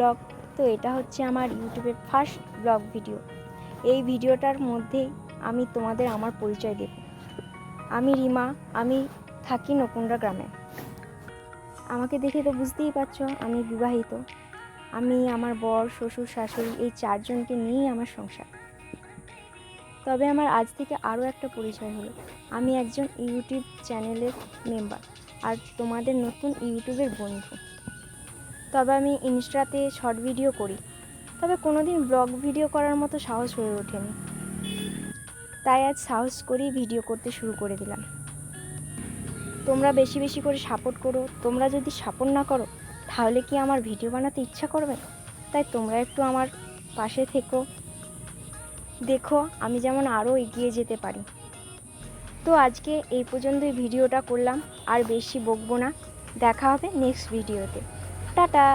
Blog. তো এটা হচ্ছে আমার ইউটিউবের ফার্স্ট ব্লগ ভিডিও। এই ভিডিওটার মধ্যেই আমি তোমাদের আমার পরিচয় দেব। আমি রিমা, আমি থাকি নকুন্ডা গ্রামে। আমাকে দেখে তো বুঝতেই পারছো আমি বিবাহিত। আমি আমার বর, শ্বশুর, শাশুড়ি এই 4 জনকে নিয়েই আমার সংসার। তবে আমার আজ থেকে আরও একটা পরিচয় হলো, আমি একজন ইউটিউব চ্যানেলের মেম্বার আর তোমাদের নতুন ইউটিউবের বন্ধু। তবে আমি ইনস্টাতে শর্ট ভিডিও করি, তবে কোনোদিন ব্লগ ভিডিও করার মতো সাহস হয়ে ওঠেনি। তাই আজ সাহস করেই ভিডিও করতে শুরু করে দিলাম। তোমরা বেশি বেশি করে সাপোর্ট করো। তোমরা যদি সাপোর্ট না করো তাহলে কি আমার ভিডিও বানাতে ইচ্ছা করবে? তাই তোমরা একটু আমার পাশে থেকো, দেখো আমি যেমন আরও এগিয়ে যেতে পারি। তো আজকে এই পর্যন্তই ভিডিওটা করলাম, আর বেশি বকবো না। দেখা হবে নেক্সট ভিডিওতে। টাটা।